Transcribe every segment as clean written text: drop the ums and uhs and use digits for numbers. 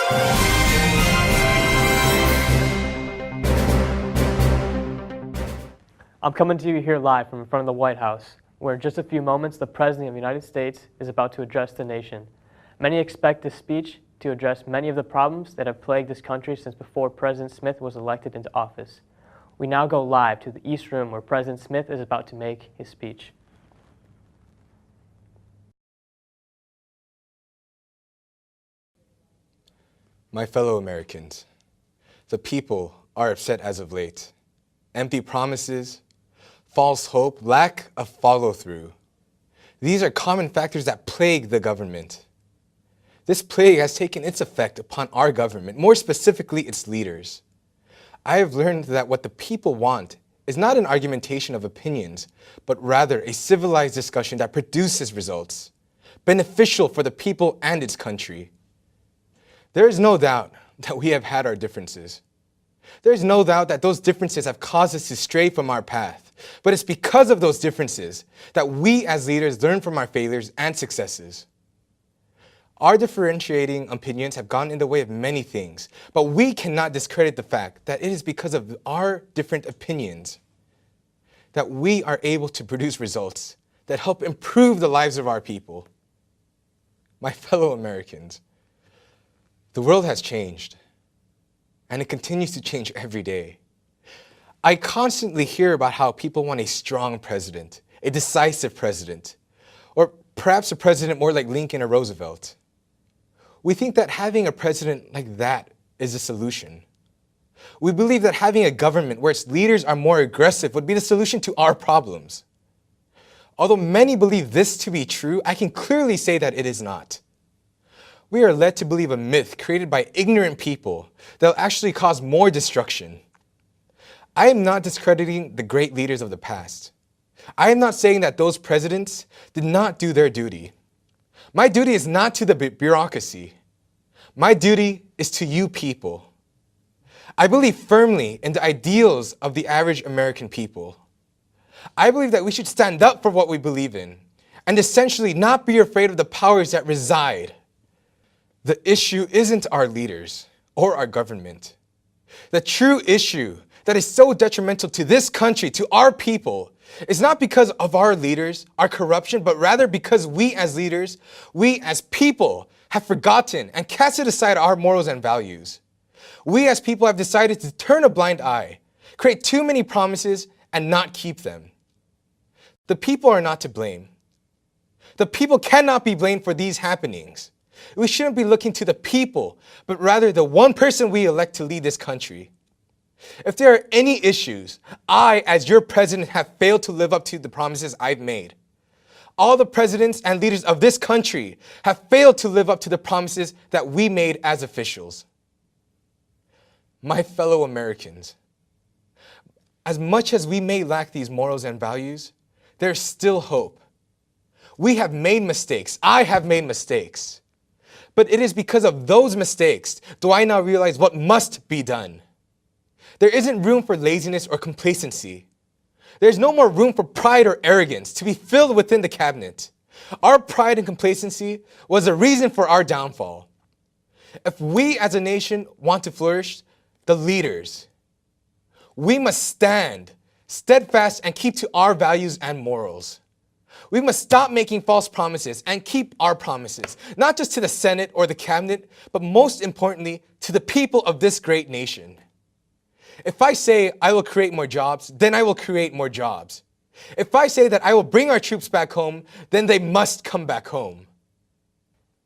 I'm coming to you here live from in front of the White House, where in just a few moments the President of the United States is about to address the nation. Many expect this speech to address many of the problems that have plagued this country since before President Smith was elected into office. We now go live to the East Room where President Smith is about to make his speech. My fellow Americans, the people are upset as of late. Empty promises, false hope, lack of follow-through. These are common factors that plague the government. This plague has taken its effect upon our government, more specifically its leaders. I have learned that what the people want is not an argumentation of opinions, but rather a civilized discussion that produces results, beneficial for the people and its country. There is no doubt that we have had our differences. There is no doubt that those differences have caused us to stray from our path, but it's because of those differences that we as leaders learn from our failures and successes. Our differentiating opinions have gone in the way of many things, but we cannot discredit the fact that it is because of our different opinions that we are able to produce results that help improve the lives of our people. My fellow Americans, the world has changed, and it continues to change every day. I constantly hear about how people want a strong president, a decisive president, or perhaps a president more like Lincoln or Roosevelt. We think that having a president like that is the solution. We believe that having a government where its leaders are more aggressive would be the solution to our problems. Although many believe this to be true, I can clearly say that it is not. We are led to believe a myth created by ignorant people that will actually cause more destruction. I am not discrediting the great leaders of the past. I am not saying that those presidents did not do their duty. My duty is not to the bureaucracy. My duty is to you people. I believe firmly in the ideals of the average American people. I believe that we should stand up for what we believe in and essentially not be afraid of the powers that reside. The issue isn't our leaders or our government. The true issue that is so detrimental to this country, to our people, is not because of our leaders, our corruption, but rather because we as leaders, we as people have forgotten and casted aside our morals and values. We as people have decided to turn a blind eye, create too many promises, and not keep them. The people are not to blame. The people cannot be blamed for these happenings. We shouldn't be looking to the people, but rather the one person we elect to lead this country. If there are any issues, I, as your president, have failed to live up to the promises I've made. All the presidents and leaders of this country have failed to live up to the promises that we made as officials. My fellow Americans, as much as we may lack these morals and values, there's still hope. We have made mistakes. I have made mistakes. But it is because of those mistakes do I now realize what must be done. There isn't room for laziness or complacency. There's no more room for pride or arrogance to be filled within the cabinet. Our pride and complacency was the reason for our downfall. If we as a nation want to flourish, the leaders, we must stand steadfast and keep to our values and morals. We must stop making false promises and keep our promises, not just to the Senate or the cabinet, but most importantly, to the people of this great nation. If I say I will create more jobs, then I will create more jobs. If I say that I will bring our troops back home, then they must come back home.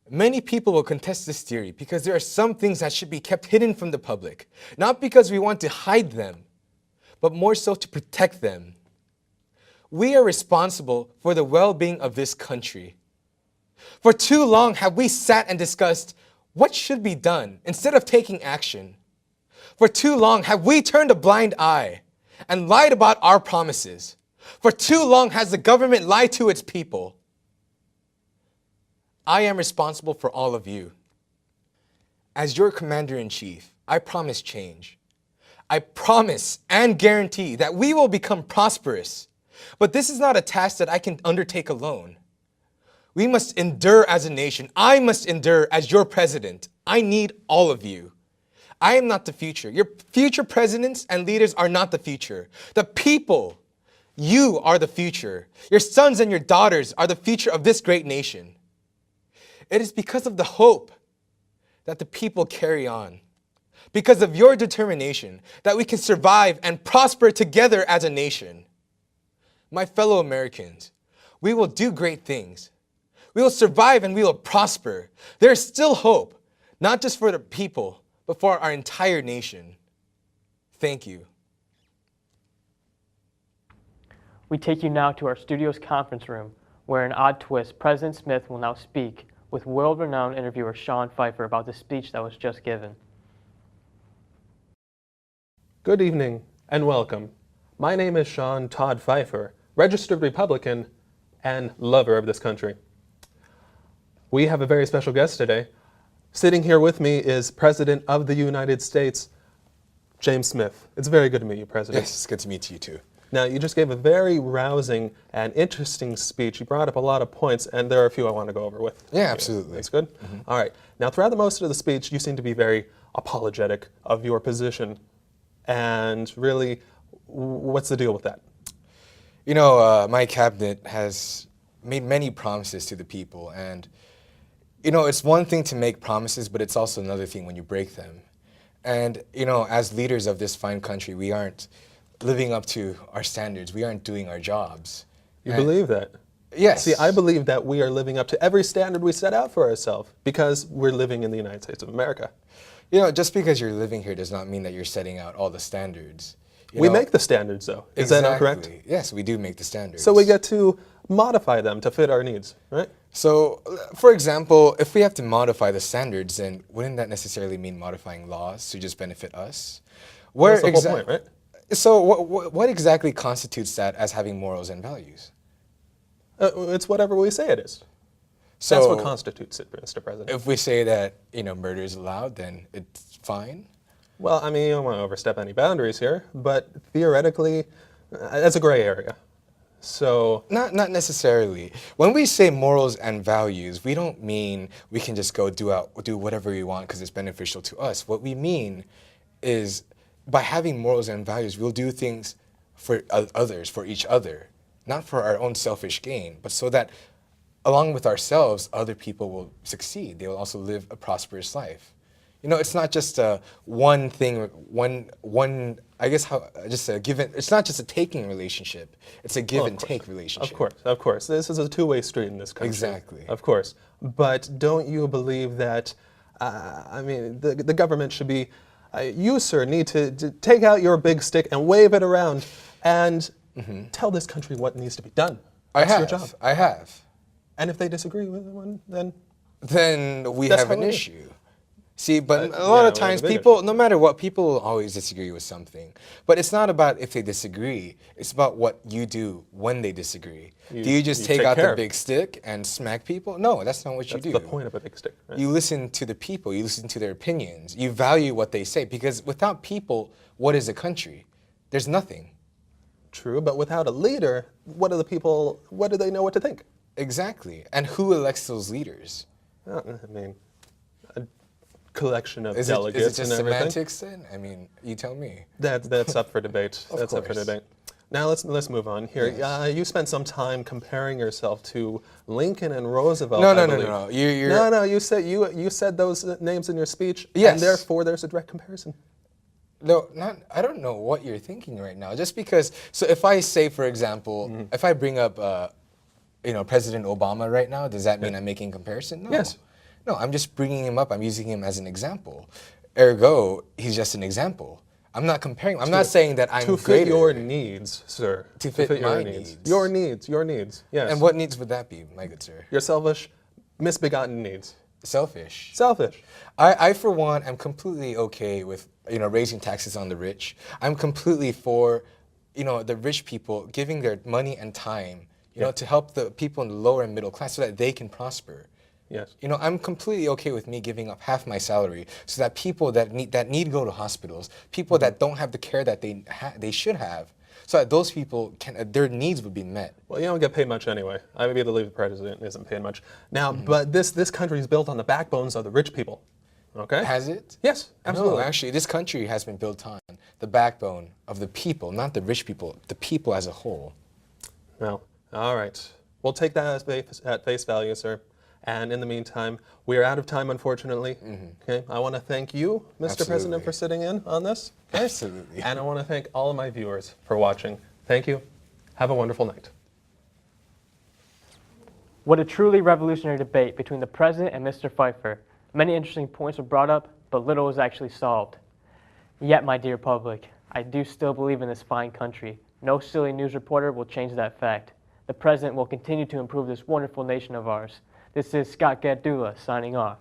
Many people will contest this theory because there are some things that should be kept hidden from the public, not because we want to hide them, but more so to protect them. We are responsible for the well-being of this country. For too long have we sat and discussed what should be done instead of taking action. For too long have we turned a blind eye and lied about our promises. For too long has the government lied to its people. I am responsible for all of you. As your commander-in-chief, I promise change. I promise and guarantee that we will become prosperous. But this is not a task that I can undertake alone. We must endure as a nation. I must endure as your president. I need all of you. I am not the future. Your future presidents and leaders are not the future. The people, you are the future. Your sons and your daughters are the future of this great nation. It is because of the hope that the people carry on, because of your determination, that we can survive and prosper together as a nation. My fellow Americans, we will do great things. We will survive and we will prosper. There is still hope, not just for the people, but for our entire nation. Thank you. We take you now to our studio's conference room, where in odd twist, President Smith will now speak with world-renowned interviewer Sean Pfeifer about the speech that was just given. Good evening and welcome. My name is Sean Todd Pfeifer, registered Republican and lover of this country. We have a very special guest today. Sitting here with me is President of the United States, James Smith. It's very good to meet you, President. Yes, it's good to meet you too. Now, you just gave a very rousing and interesting speech. You brought up a lot of points, and there are a few I want to go over with. Yeah, absolutely. That's good? Mm-hmm. All right. Now, throughout the most of the speech, you seem to be very apologetic of your position. And really, what's the deal with that? You know, my cabinet has made many promises to the people. And, you know, it's one thing to make promises, but it's also another thing when you break them. And, you know, as leaders of this fine country, we aren't living up to our standards. We aren't doing our jobs. You believe that? Yes. See, I believe that we are living up to every standard we set out for ourselves because we're living in the United States of America. You know, just because you're living here does not mean that you're setting out all the standards. We make the standards, though. Is that not correct? Yes, we do make the standards. So we get to modify them to fit our needs, right? So, for example, if we have to modify the standards, then wouldn't that necessarily mean modifying laws to just benefit us? That's the whole point, right? So what exactly constitutes that as having morals and values? It's whatever we say it is. So that's what constitutes it, Mr. President. If we say that, you know, murder is allowed, then it's fine? Well, I mean, you don't want to overstep any boundaries here, but theoretically, that's a gray area. So Not necessarily. When we say morals and values, we don't mean we can just go do whatever we want because it's beneficial to us. What we mean is by having morals and values, we'll do things for others, for each other, not for our own selfish gain, but so that along with ourselves, other people will succeed. They will also live a prosperous life. You know, it's not just one thing, I guess just a given, it's not just a taking relationship, it's a give and take relationship. Of course. This is a two-way street in this country. Exactly. Of course. But don't you believe that, I mean, the government should be, you, sir, need to take out your big stick and wave it around and tell this country what needs to be done. That's your job. I have. And if they disagree with one, then we have an issue. See, but a lot of times people, no matter what, people will always disagree with something. But it's not about if they disagree, it's about what you do when they disagree. Do you just take out the big stick and smack people? No, that's not what you do. That's the point of a big stick, right? You listen to the people, you listen to their opinions, you value what they say, because without people, what is a country? There's nothing. True, but without a leader, what do they know what to think? Exactly. And who elects those leaders? I mean, a collection of delegates. Is it just semantics then? I mean, you tell me. That's up for debate. That's up for debate. Now let's move on here. Yes. You spent some time comparing yourself to Lincoln and Roosevelt. No. You said those names in your speech. Yes. And therefore, there's a direct comparison. No, I don't know what you're thinking right now. Just because, so if I say, for example, if I bring up, President Obama right now, does that mean I'm making a comparison? No. Yes. No, I'm just bringing him up. I'm using him as an example. Ergo, he's just an example. I'm not comparing. I'm not saying that I'm to fit your needs, sir. To fit my needs. Your needs. Yes. And what needs would that be, my good sir? Your selfish, misbegotten needs. Selfish. Selfish. I for one, am completely okay with raising taxes on the rich. I'm completely for the rich people giving their money and time to help the people in the lower and middle class so that they can prosper. Yes. I'm completely okay with me giving up half my salary so that people that need to go to hospitals, people that don't have the care that they should have, so that those people their needs would be met. Well, you don't get paid much anyway. I believe the president isn't paid much. Now, but this country is built on the backbones of the rich people. Okay? Has it? Yes, absolutely. No, actually, this country has been built on the backbone of the people, not the rich people, the people as a whole. No. All right. We'll take that at face value, sir. And in the meantime, we are out of time, unfortunately. Okay. I want to thank you, Mr. President, for sitting in on this. Okay? Absolutely. And I want to thank all of my viewers for watching. Thank you. Have a wonderful night. What a truly revolutionary debate between the President and Mr. Pfeifer. Many interesting points were brought up, but little was actually solved. Yet, my dear public, I do still believe in this fine country. No silly news reporter will change that fact. The President will continue to improve this wonderful nation of ours. This is Scott Gatdula signing off.